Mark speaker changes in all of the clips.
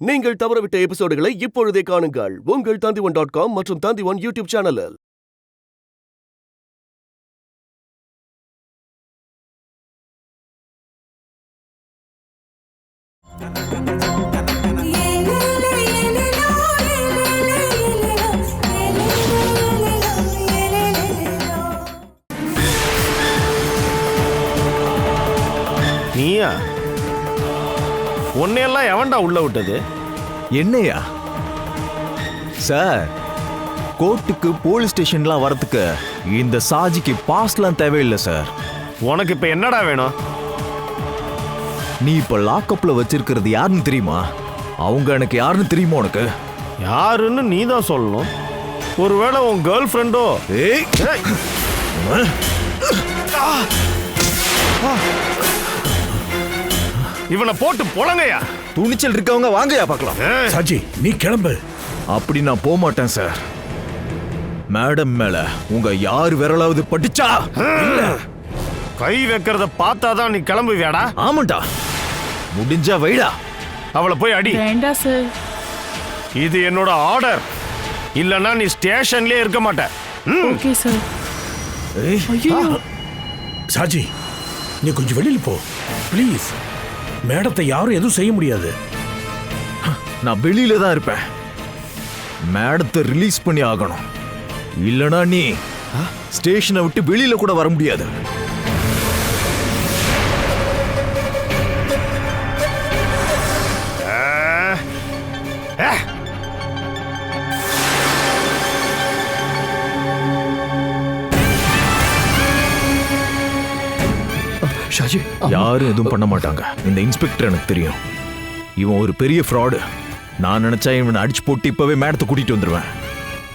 Speaker 1: நீங்கள் தவறவிட்ட எபிசோடுகளை இப்பொழுதே காணுங்கள் உங்கள் Tandivan.com மற்றும் Tandivan யூடியூப் சேனலில்.
Speaker 2: நீயா? உன்னையெல்லாம் எவன்டா உள்ள விட்டது?
Speaker 3: என்னையா சார்? கோர்ட்டுக்கு போலீஸ் ஸ்டேஷன்லாம் வரதுக்கு இந்த சாஜிக்கு பாஸ்லாம் தேவையில்லை சார்.
Speaker 2: உனக்கு இப்ப என்னடா வேணும்?
Speaker 3: நீ இப்ப லாக்அப்ல வச்சிருக்கிறது யாருன்னு தெரியுமா? அவங்க எனக்கு யாருன்னு தெரியுமா உனக்கு?
Speaker 2: யாருன்னு நீ தான் சொல்லணும். ஒருவேளை உன் கேர்ள் ஃப்ரெண்டோ?
Speaker 3: ஏய்,
Speaker 2: இவனை போட்டு பொழங்கயா.
Speaker 3: துணிச்சல் இருக்கவங்க வாங்கயா பார்க்கலாம்.
Speaker 4: சாஜி, நீ கிளம்பு.
Speaker 3: அப்படி நான் போக மாட்டேன் சார். மேடம் மேல உங்க யாரு விரலாவது பட்டுச்சா?
Speaker 2: கை வைக்கிறத பார்த்தாதான் நீ கிளம்புவியாடா?
Speaker 3: ஆமாண்டா, முடிஞ்சா வைடா.
Speaker 2: அவளை போய் அடி.
Speaker 5: வேண்டாம் சார்.
Speaker 2: இது என்னோட ஆர்டர். இல்லனா நீ ஸ்டேஷன்லயே இருக்க மாட்ட.
Speaker 5: Okay sir. ஐயோ
Speaker 4: சாஜி, நீ கொஞ்சம் வெளியில போ ப்ளீஸ். மேடத்தை யாரும் எதுவும் செய்ய முடியாது.
Speaker 3: நான் வெளியில தான் இருப்பேன். மேடத்தை ரிலீஸ் பண்ணி ஆகணும். இல்லனா நீ ஸ்டேஷனை விட்டு வெளியில கூட வர முடியாது.
Speaker 4: ஷாஜி,
Speaker 3: யாரும் எதுவும் பண்ண மாட்டாங்க. இந்த இன்ஸ்பெக்டர் எனக்கு தெரியும். இவன் ஒரு பெரிய ஃப்ராடு. நான் நினைச்சா இவனை அடிச்சு போட்டு இப்பவே மேடத்தை கூட்டிட்டு வந்துருவேன்.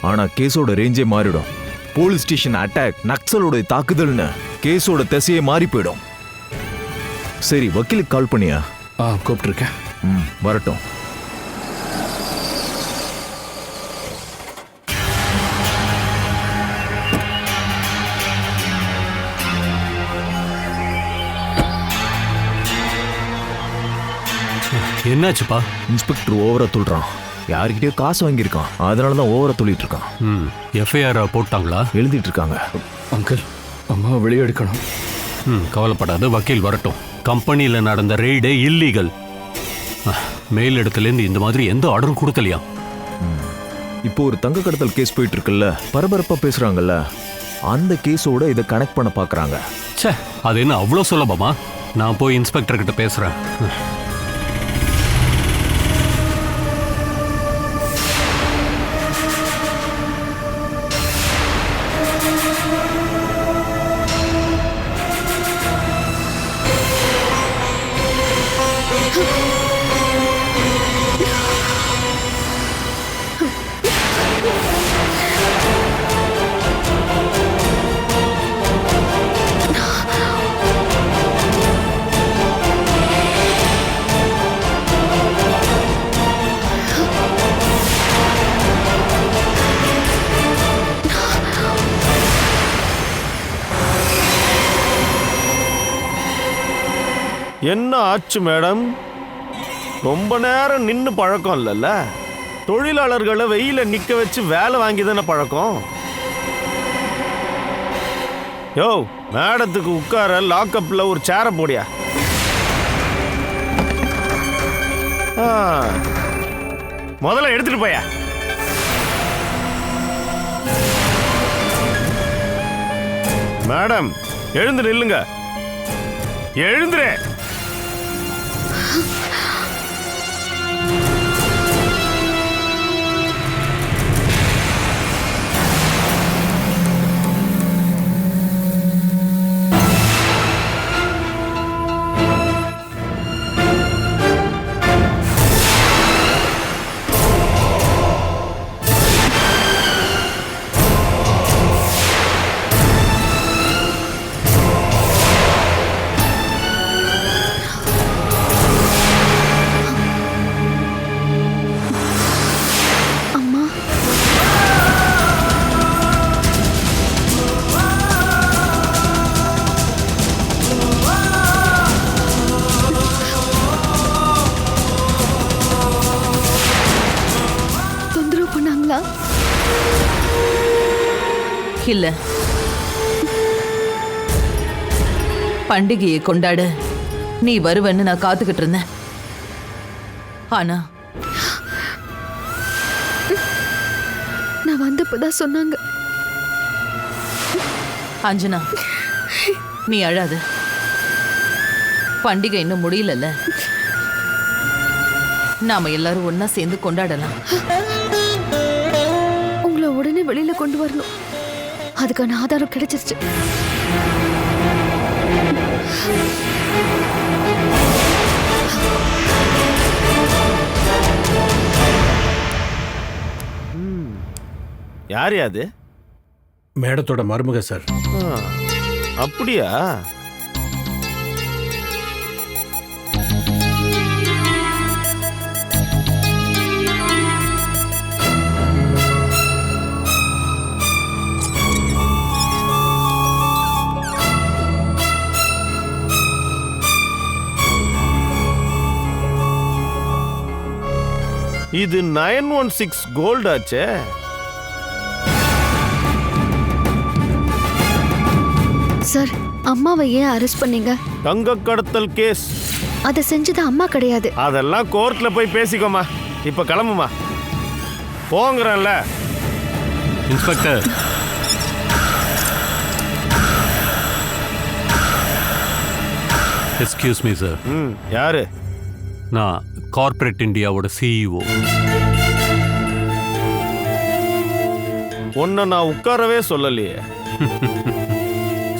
Speaker 3: ஆனா கேஸோட ரேஞ்சே மாறிடும். போலீஸ் ஸ்டேஷன் அட்டாக், நக்சலோட தாக்குதல்னு கேஸோட திசையே மாறி போயிடும். சரி, வக்கீலுக்கு கால் பண்ணியா?
Speaker 4: கூப்பிட்டுருக்கேன்.
Speaker 3: வரட்டும்.
Speaker 6: என்னாச்சுப்பா?
Speaker 3: இன்ஸ்பெக்டர் ஓவரா துள்றான். யாருக்கிட்டயோ காசு வாங்கியிருக்கான். அதனாலதான் ஓவரா துள்ளிட்டு இருக்கான்.
Speaker 6: எஃப்ஐஆர் போட்டாங்களா?
Speaker 3: எழுதிட்டு இருக்காங்க.
Speaker 4: அங்கிள், அம்மா வெளியே எடுக்கணும்.
Speaker 6: கவலைப்படாத, வக்கீல் வரட்டும். கம்பெனியில் நடந்த ரெய்டே இல்லீகல். மேல் இடத்துலேருந்து இந்த மாதிரி எந்த ஆர்டரும் கொடுக்கலையா?
Speaker 3: இப்போ ஒரு தங்க கடத்தல் கேஸ் போயிட்டு இருக்குல்ல, பரபரப்பா பேசுறாங்கல்ல, அந்த கேஸோட இதை கனெக்ட் பண்ண பாக்குறாங்க.
Speaker 6: சே, அது என்ன அவ்வளோ சுலபமா? நான் போய் இன்ஸ்பெக்டர் கிட்ட பேசுறேன்.
Speaker 2: என்ன ஆச்சு மேடம்? ரொம்ப நேரம் நின்னு பழக்கம் இல்லைல்ல. தொழிலாளர்களை வெயில நிக்க வச்சு வேலை வாங்கி தானே பழக்கம். யோ, மேடத்துக்கு உட்கார லாக்அப்ல ஒரு சேரை போடியா. முதல்ல எடுத்துட்டு போயா. மேடம், எழுந்து நில்லுங்க. எழுந்துரு.
Speaker 7: இல்ல, பண்டிகையை கொண்டாட நீ வருவன்னு நான் காத்துக்கிட்டு இருந்தேன். ஆனா
Speaker 5: நான் வந்தப்பதான் சொன்னாங்க.
Speaker 7: அஞ்சனா, நீ அழாத. பண்டிகை இன்னும் முடியலல்ல, நாம எல்லாரும் ஒன்னா சேர்ந்து கொண்டாடலாம்.
Speaker 5: உங்களை உடனே வெளியில கொண்டு வரணும், அதுக்கான ஆதாரம் கிடைச்சிருச்சு.
Speaker 2: யார் யாது?
Speaker 4: மேடத்தோட மருமக சார்.
Speaker 2: அப்படியா? இது 916 கோல்ட் ஆச்சே.
Speaker 5: சார், அம்மாவை ஏன் அரெஸ்ட் பண்ணீங்க?
Speaker 2: தங்க கடத்தல் கேஸ்.
Speaker 5: அதை செஞ்சது அம்மா கிடையாது.
Speaker 2: அதெல்லாம் கோர்ட்ல போய் பேசிக்கோமா. இப்ப கிளம்புமா. போங்கறல்ல.
Speaker 6: Inspector, excuse me sir.
Speaker 2: யாரு?
Speaker 6: நான் கார்ப்பரேட் இந்தியாவோட சிஇஓ.
Speaker 2: உன்னை நான் உட்காரவே சொல்லலையே.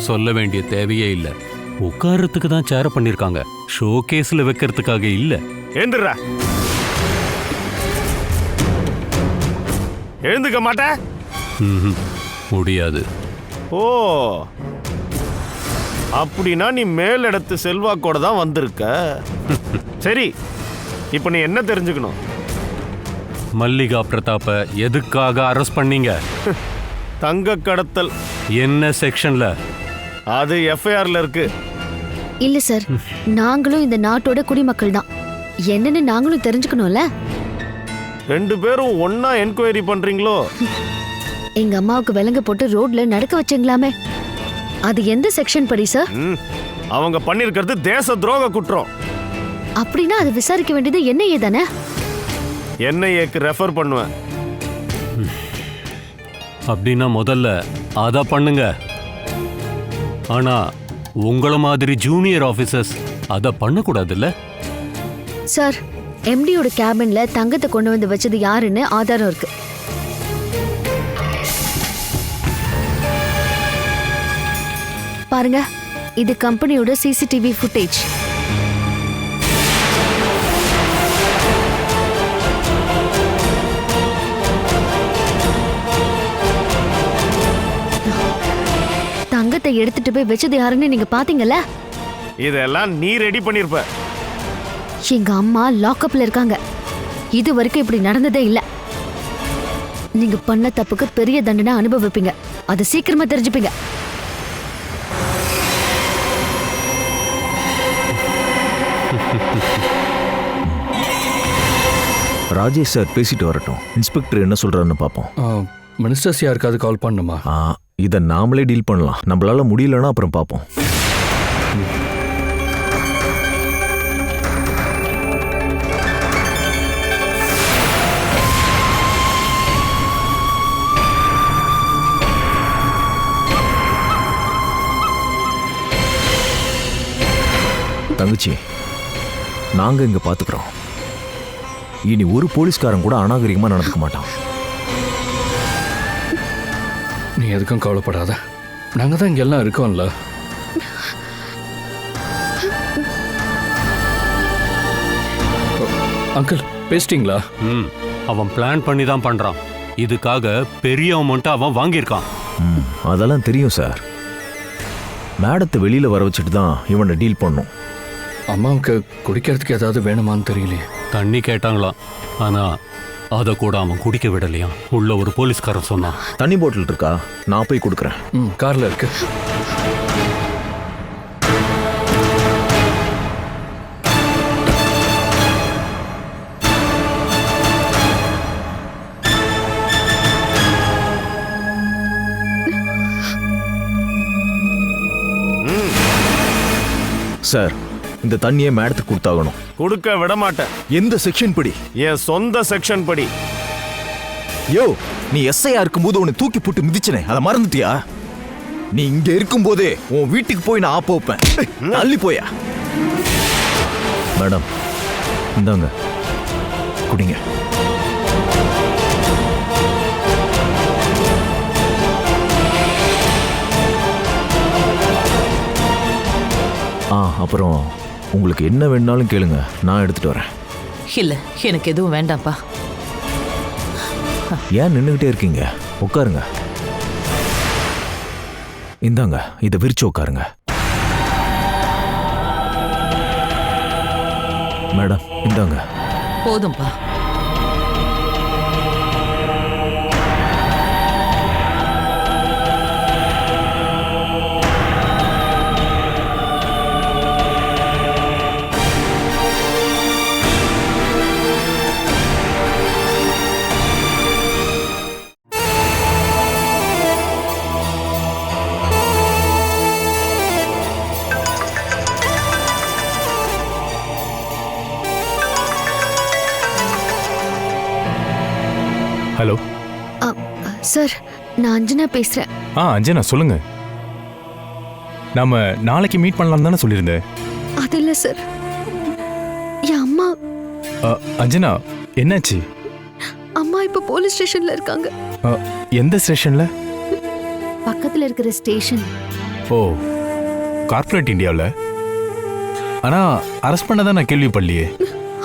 Speaker 6: சொல்ல வேண்டிய தேவையே இல்ல. உட்கார்றதுக்கு தான் சேர பண்ணிருக்காங்க, ஷோ கேஸ்ல வைக்கிறதுக்காக இல்ல.
Speaker 2: எழுந்துடுறா. எழுந்துக்க மாட்ட?
Speaker 6: முடியாது.
Speaker 2: ஓ, அப்படின்னா நீ மேலிடத்து செல்வாக்கோட தான் வந்திருக்க. சரி, இப்ப நீ என்ன தெரிஞ்சுக்கணும்?
Speaker 6: மல்லிகா பிரதாப்ப எதுக்காக அரெஸ்ட் பண்ணீங்க?
Speaker 2: தங்க கடத்தல்.
Speaker 6: என்ன செக்ஷன்ல?
Speaker 2: அது எஃப்ஐஆர்ல இருக்கு.
Speaker 5: இல்ல சார், நாங்களும் இந்த நாட்டோட குடிமக்கள் தான், என்னன்னு நாங்களும் தெரிஞ்சுக்கணும்ல.
Speaker 2: 2 பேரும் ஒன்னா என்கொயரி பண்றீங்களோ?
Speaker 5: எங்க அம்மாவுக்கு விலங்கு போட்டு ரோட்ல நடக்க வச்சீங்களாமே, அது எந்த செக்ஷன் படி சார்?
Speaker 2: அவங்க பண்ணிருக்கிறது தேச துரோக குற்றம்.
Speaker 5: அப்படின்னா அது விசாரிக்க வேண்டியது NIA தானே?
Speaker 2: NIAக்கு ரெஃபர் பண்ணுவேன்.
Speaker 6: அப்படின்னா முதல்ல அத பண்ணுங்க. ஆனா உங்கள மாதிரி ஜூனியர் ஆபீசர்ஸ் அத பண்ணக்கூடாதுல்ல?
Speaker 5: சார், MDயோட கேபின்ல தங்கத்தை கொண்டு வந்து வச்சது யாருன்னு ஆதாரம் இருக்கு. பாருங்க, இது கம்பெனியோட CCTV ஃபுட்டேஜ். தங்கத்தை எடுத்துட்டு போய் வச்சது யாருன்னு நீங்க பாத்தீங்கல்ல?
Speaker 2: இதெல்லாம் நீ ரெடி பண்ணிருப்ப.
Speaker 5: எங்க அம்மா லாக்அப்ல இருக்காங்க. இது வரைக்கும் இப்படி நடந்ததே இல்ல. நீங்க பண்ண தப்புக்கு பெரிய தண்டனை அனுபவிப்பீங்க, அது சீக்கிரமா தெரிஞ்சுப்பீங்க.
Speaker 3: ராஜேஷ் சார் பேசிட்டு வரட்டும், இன்ஸ்பெக்டர் என்ன சொல்றாருன்னு பார்ப்போம்.
Speaker 8: மினிஸ்டர்ஸ் யாருக்காவது கால் பண்ணுமா?
Speaker 3: இதை நாமளே டீல் பண்ணலாம். நம்மளால முடியலன்னா அப்புறம் பார்ப்போம். தங்கச்சி, நாங்க இங்க பாத்துக்கிறோம். இனி ஒரு போலீஸ்காரன் கூட அநாகரிகமா நடந்துக்க மாட்டான்.
Speaker 8: நீ எதுக்கும் கவலைப்படாத, நாங்க தான் இங்க எல்லாம் இருக்கோம்ல. அங்கிள், பேசிட்டீங்களா?
Speaker 6: அவன் பிளான் பண்ணி தான் பண்றான். இதுக்காக பெரிய அமௌண்ட் அவன் வாங்கியிருக்கான்.
Speaker 3: அதெல்லாம் தெரியும் சார். மேடத்தை வெளியில வர வச்சுட்டு தான் இவனை டீல் பண்ணும்.
Speaker 8: அம்மாவுக்கு குடிக்கிறதுக்கு ஏதாவது வேணுமான்னு தெரியலையே.
Speaker 6: தண்ணி கேட்டாங்களாம், ஆனா அதை கூட அவன் குடிக்க விடலையாம். உள்ள ஒரு போலீஸ்காரன் சொன்னான்.
Speaker 3: தண்ணி பாட்டில் இருக்கா? நான் போய் கொடுக்குறேன்.
Speaker 8: கார்ல இருக்கு.
Speaker 3: சார், இந்த தண்ணியை மேடத்துக்கு கொடுத்தாகணும்.
Speaker 2: கொடுக்க விட மாட்டேன்.
Speaker 3: எந்த செக்ஷன் படி?
Speaker 2: என் சொந்த செக்ஷன் படி.
Speaker 3: யோ, நீ எஸ்ஐயா இருக்கும்போது உன்னை தூக்கி போட்டு மிதிச்சனே, அதை மறந்துட்டியா? நீ இங்க இருக்கும்போதே உன் வீட்டுக்கு போய் நான் ஆப்ப வைப்பேன். தள்ளி போயா. மேடம், இந்தாங்க குடிங்க. அப்புறம் உங்களுக்கு என்ன வேணாலும் கேளுங்க, நான் எடுத்துட்டு வரேன்.
Speaker 7: இல்ல, எனக்கு எதுவும் வேண்டாம்ப்பா.
Speaker 3: ஏன் நின்றுகிட்டே இருக்கீங்க? உட்காருங்க. இந்தாங்க, இதை விரிச்சு உட்காருங்க. மேடம், இந்தாங்க.
Speaker 7: போதும்பா.
Speaker 9: ஹலோ
Speaker 5: சார், நான் அஞ்சனா பேசுறேன்.
Speaker 9: அஞ்சனா சொல்லுங்க. நாம நாளைக்கு மீட் பண்ணலாம் தானே சொல்லியிருந்தேன்.
Speaker 5: அது இல்ல சார், என் அம்மா.
Speaker 9: அஞ்சனா, என்னாச்சு?
Speaker 5: அம்மா இப்ப போலீஸ் ஸ்டேஷன்ல இருக்காங்க.
Speaker 9: எந்த ஸ்டேஷன்ல?
Speaker 5: பக்கத்துல இருக்கிற ஸ்டேஷன்.
Speaker 9: ஓ, கார்ப்பரேட் இந்தியாவில். ஆனா அரெஸ்ட் பண்ணதான் நான் கேள்விப்படலையே.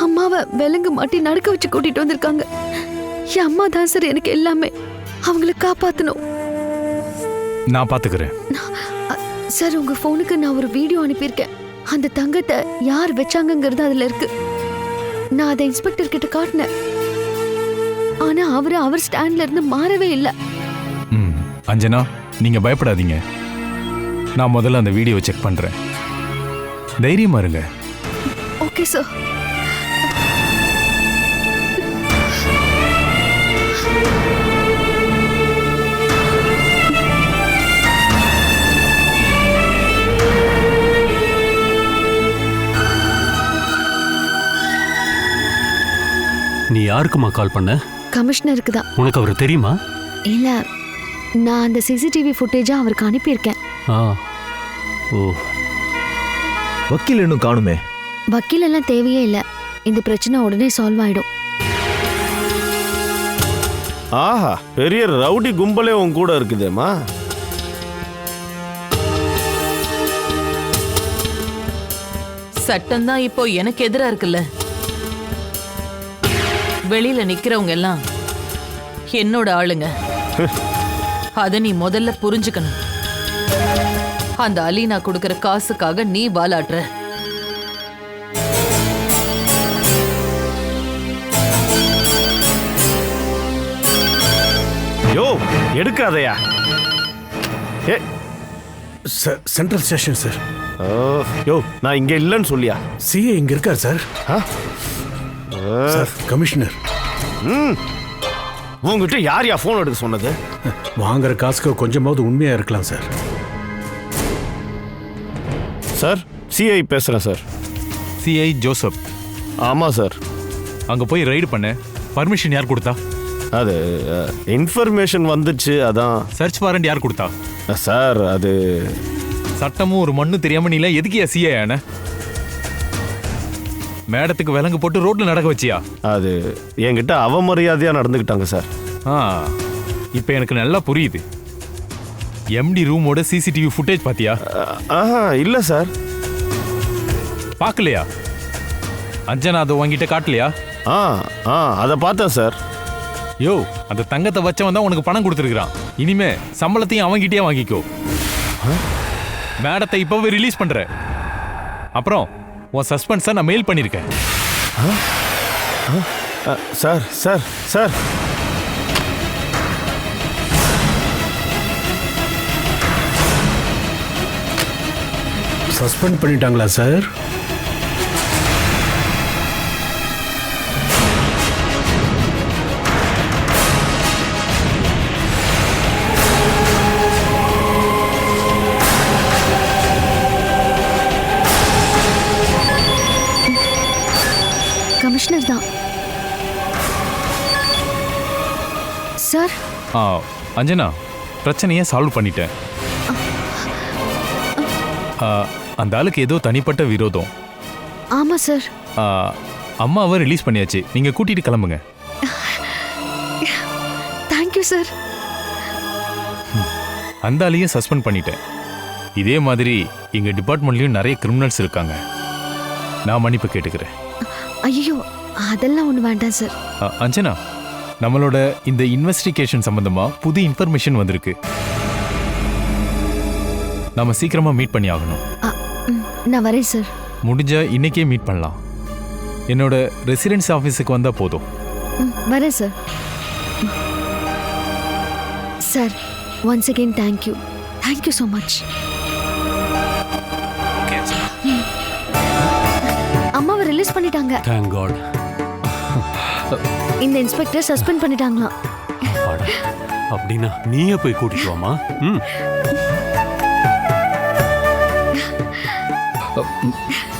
Speaker 5: அம்மாவை விலங்கு மாட்டி நடக்க வச்சு கூட்டிட்டு வந்திருக்காங்க. என் அம்மா தான் சார் எனக்கு எல்லாமே. அவங்கள காப்பாத்தணும்.
Speaker 9: நான் பாத்துக்கிறேன்.
Speaker 5: சார், உங்க போனுக்கு நான் ஒரு வீடியோ அனுப்பியிருக்கேன். அந்த தங்கத்தை யார் வச்சாங்கங்கிறது அதுல இருக்கு. நான் அதை இன்ஸ்பெக்டர் கிட்ட காட்டினேன். ஆனா அவர் ஸ்டாண்ட்ல இருந்து மாறவே இல்லை.
Speaker 9: அஞ்சனா, நீங்க பயப்படாதீங்க. நான் முதல்ல அந்த வீடியோவை செக் பண்றேன். தைரியமா இருங்க.
Speaker 5: Okay sir.
Speaker 6: நீ யாருக்குமா கால் பண்ண?
Speaker 5: கமிஷனருக்கு தான்.
Speaker 6: உனக்கு அவர் தெரியுமா?
Speaker 5: இல்ல, நான் அந்த சிசிடிவி ஃபுட்டேஜா அவருக்கு அனுப்பியிருக்கேன்.
Speaker 6: ஓ,
Speaker 3: வக்கீல் இன்னும் காணுமே.
Speaker 5: வக்கீல் எல்லாம் தேவையே இல்ல. இந்த பிரச்சனை உடனே சால்வ் ஆயிடும்.
Speaker 2: ஆஹா, பெரிய ரவுடி கும்பலே உன் கூட இருக்குதேம்மா.
Speaker 7: சட்டம் தான் இப்போ எனக்கு எதிரா இருக்குல்ல. வெளியில நிக்கிறவங்க எல்லாம் என்னோட ஆளுங்க. அத நீ முதல்ல புரிஞ்சுக்கணும். அந்த அலீனா கொடுக்கிற காசுக்காக நீ வாலாட்டுற.
Speaker 2: யோ, எடுக்காதயா.
Speaker 4: Central station sir.
Speaker 2: யோ, நான் இங்க இல்லைன்னு சொல்லியா?
Speaker 4: சிஏ இங்க இருக்கார் சார். Sir, commissioner.
Speaker 2: உங்ககிட்ட யார் போன் எடுக்க சொன்னது?
Speaker 4: வாங்குற காசுக்கு கொஞ்சமாவது உண்மையா இருக்கலாம் சார்.
Speaker 2: சார், சிஐ பேசுறேன் சார்.
Speaker 9: CI Joseph.
Speaker 2: ஆமா சார்.
Speaker 9: அங்க போய் ரைடு பண்ண பர்மிஷன் யார் கொடுத்தா?
Speaker 2: அது இன்ஃபர்மேஷன் வந்துச்சு, அதான்.
Speaker 9: சர்ச் வாரண்ட் யார் கொடுத்தா?
Speaker 2: சார், அது
Speaker 9: சட்டமும் ஒரு மண்ணு தெரியாம நீல எதுக்கியா சிஏ ஆன? மேடத்துக்கு விலங்கு போட்டு ரோட்ல நடக்க வச்சியா?
Speaker 2: அது என்கிட்ட அவமரியாதையா நடந்துக்கிட்டாங்க சார்.
Speaker 9: இப்போ எனக்கு நல்லா புரியுது. எம்டி ரூமோட சிசிடிவி ஃபுட்டேஜ் பாத்தியா?
Speaker 2: இல்ல சார்.
Speaker 9: பார்க்கலையா? அஞ்சனா அதை உங்ககிட்ட காட்டலையா?
Speaker 2: அதை பார்த்தேன் சார்.
Speaker 9: யோ, அந்த தங்கத்தை வச்சவன் தான் உனக்கு பணம் கொடுத்துருக்கான். இனிமே சம்பளத்தையும் அவங்கிட்டே வாங்கிக்கோ. மேடத்தை இப்பவே ரிலீஸ் பண்ற. அப்புறம் உன் சஸ்பென்ஸை நான் மெயில் பண்ணியிருக்கேன்.
Speaker 2: சார் சார் சார்
Speaker 4: சஸ்பெண்ட் பண்ணிட்டாங்களா சார்?
Speaker 5: கமிஷனர் தான். சார்
Speaker 9: அஞ்சனா, பிரச்சனையை சால்வ் பண்ணிட்டேன். அந்த ஆளுக்கு ஏதோ தனிப்பட்ட விரோதம்.
Speaker 5: ஆமா சார்.
Speaker 9: அம்மாவை ரிலீஸ் பண்ணியாச்சு, நீங்க கூட்டிட்டு கிளம்புங்க.
Speaker 5: Thank you sir.
Speaker 9: அந்த ஆளையும் சஸ்பெண்ட் பண்ணிட்டேன். இதே மாதிரி எங்க டிபார்ட்மெண்ட்லயும் நிறைய கிரிமினல்ஸ் இருக்காங்க. நான் மன்னிப்பு கேட்டுக்கிறேன்.
Speaker 5: ஐயோ, அதெல்லாம் ஒண்ணு வேண்டாம் சார்.
Speaker 9: அஞ்சனா, நம்மளோட இந்த இன்வெஸ்டிகேஷன் சம்பந்தமா புது இன்ஃபர்மேஷன் வந்திருக்கு. நாம சீக்கிரமா மீட் பண்ணி ஆகணும்.
Speaker 5: நான் வரேன் சார்.
Speaker 9: முடிஞ்சா இன்னைக்கே மீட் பண்ணலாம். என்னோட ரெசிடென்ஸ் ஆஃபீஸுக்கு வந்தா போதும்.
Speaker 5: வரேன் sir. Sir, once again thank you. Thank you so much. அம்மாவை ரிலீஸ் பண்ணிட்டாங்க.
Speaker 6: Thank God.
Speaker 5: இந்த இன்ஸ்பெக்டர் சஸ்பெண்ட் பண்ணிட்டாங்களாம்.
Speaker 6: அப்படின்னா நீயே போய் கூட்டிட்டு வாமா.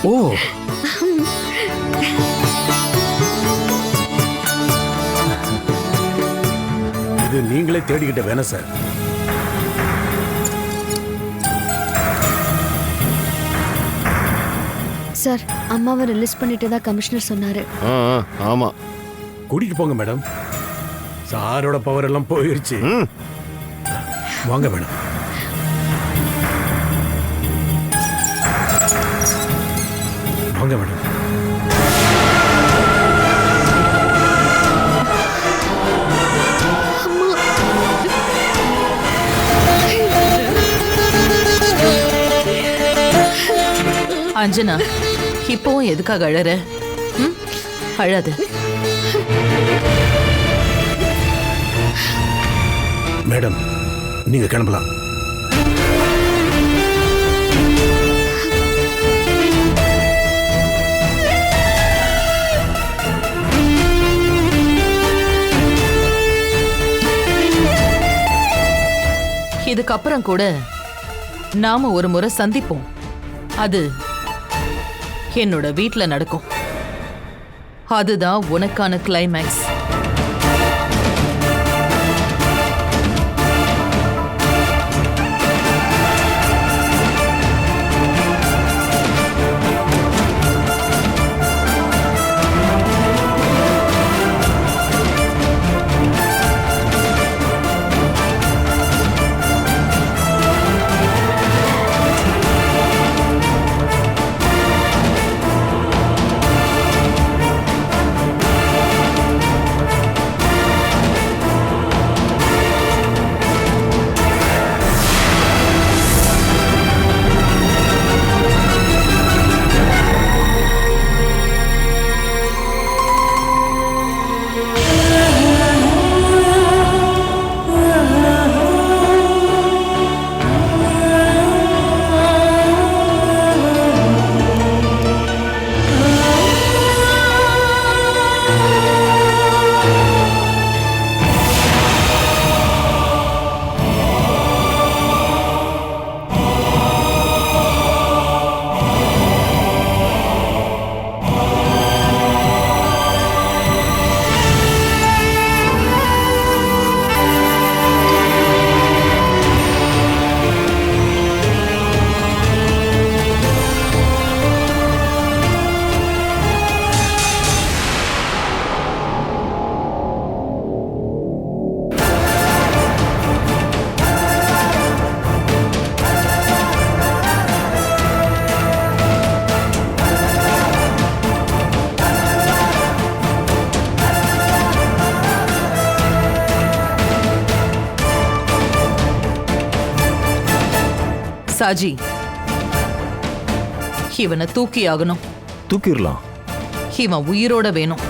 Speaker 4: ஓ, இது நீங்களே தேடிக்கிட்ட வேணாம் சார்.
Speaker 5: சார், அம்மாவை ரிலீஸ் பண்ணிட்டதா கமிஷனர் சொன்னாரு.
Speaker 2: ஆமா,
Speaker 4: கூட்டிட்டு போங்க மேடம். சாரோட பவர் எல்லாம் போயிருச்சு. வாங்க மேடம். வாங்க மேடம்.
Speaker 7: அஞ்சனா, இப்போவும் எதுக்காக அழற? அழாது.
Speaker 4: மேடம், நீங்க கிளம்பலாம்.
Speaker 7: இதுக்கப்புறம் கூட நாம ஒரு முறை சந்திப்போம். அது என்னோட வீட்ல நடக்கும். அதுதான் உனக்கான கிளைமேக்ஸ். சாஜி, இவனை தூக்கி ஆகணும்.
Speaker 3: தூக்கிடலாம்.
Speaker 7: இவன் உயிரோட வேணும்.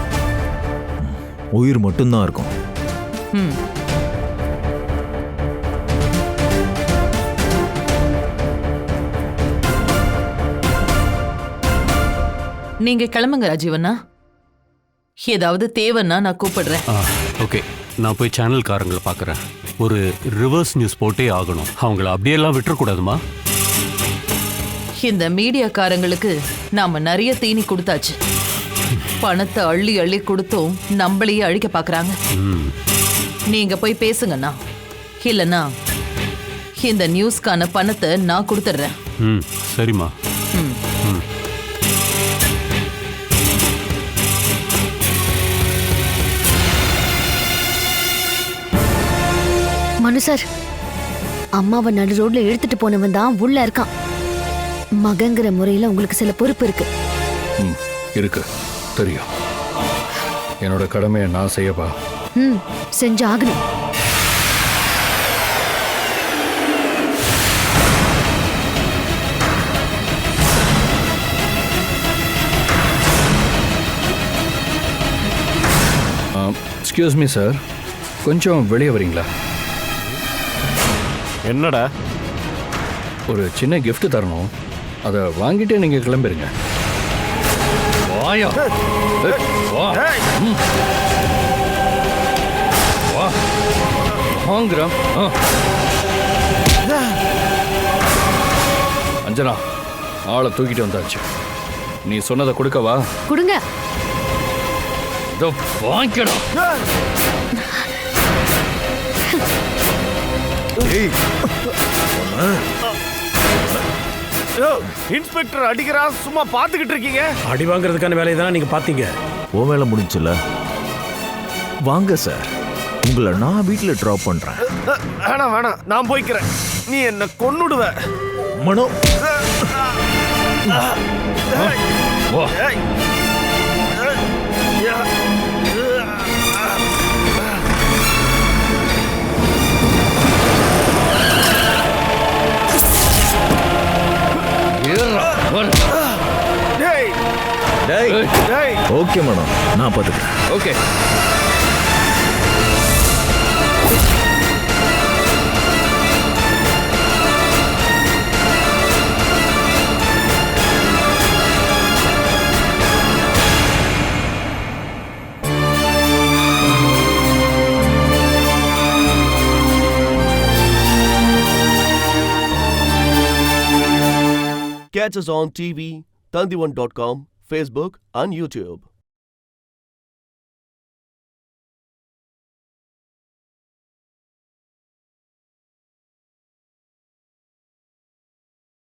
Speaker 3: உயிர் மட்டும்தான் இருக்கும்.
Speaker 7: நீங்க கிளம்புங்க ராஜீவண்ணா. ஏதாவது தேவைன்னா நான் கூப்பிடுறேன்.
Speaker 6: ஓகே, நான் போய் சேனல்காரங்களை பார்க்குறேன். ஒரு ரிவர்ஸ் நியூஸ் போட்டே ஆகணும். அவங்கள அப்படியெல்லாம் விட்டுறக்கூடாதுமா.
Speaker 7: இந்த மீடியாக்காரங்களுக்கு நாம நிறைய தீனி கொடுத்தாச்சு. பணத்தை அள்ளி அள்ளி கொடுத்தும் நம்மளையே அழிக்க பாக்குறாங்க. நீங்க போய் பேசுங்கண்ணா, இல்லைன்னா இந்த நியூஸ்க்கான பணத்தை நான் கொடுத்துட்றேன்.
Speaker 6: சரிம்மா.
Speaker 5: மனு சார், அம்மாவை நடு ரோட்ல இழுத்துட்டு போனவன் தான் உள்ள இருக்கான். மகங்கிற முறையில உங்களுக்கு சில பொறுப்பு இருக்கு.
Speaker 8: இருக்கு, தெரியும். என்னோட கடமையை நான் செய்யப்பா.
Speaker 5: செஞ்சு ஆகணும்.
Speaker 8: எக்ஸ்கியூஸ் மீ சார், கொஞ்சம் வெளியே வரீங்களா?
Speaker 2: என்னடா?
Speaker 8: ஒரு சின்ன gift தரணும், அதை வாங்கிட்டே நீங்க கிளம்பிருங்க. வாயா வா. வா வாங்குறோம். அஞ்சனா, ஆளை தூக்கிட்டு வந்தாச்சு. நீ சொன்னதை கொடுக்கவா?
Speaker 5: கொடுங்க.
Speaker 8: இதோ வாங்கிக்கடா.
Speaker 2: இன்ஸ்பெக்டர் அடிக்கிறா, சும்மா பாத்துக்கிட்டு இருக்கீங்க?
Speaker 4: அடி வாங்குறதுக்கான வேலையை தான் நீங்க பாத்தீங்க.
Speaker 3: ஓ வேலை முடிஞ்சுல. வாங்க சார், உங்களை நான் வீட்டில் ட்ராப் பண்றேன்.
Speaker 2: வேணாம் வேணாம், நான் போய்க்கிறேன். நீ என்ன கொன்னுடுவ.
Speaker 3: மனோ,
Speaker 8: வா.
Speaker 3: ஓகே மனோ, நான் பார்த்துக்கிறேன்.
Speaker 8: Okay.
Speaker 1: Catch us on TV, Tandivan.com, Facebook and YouTube.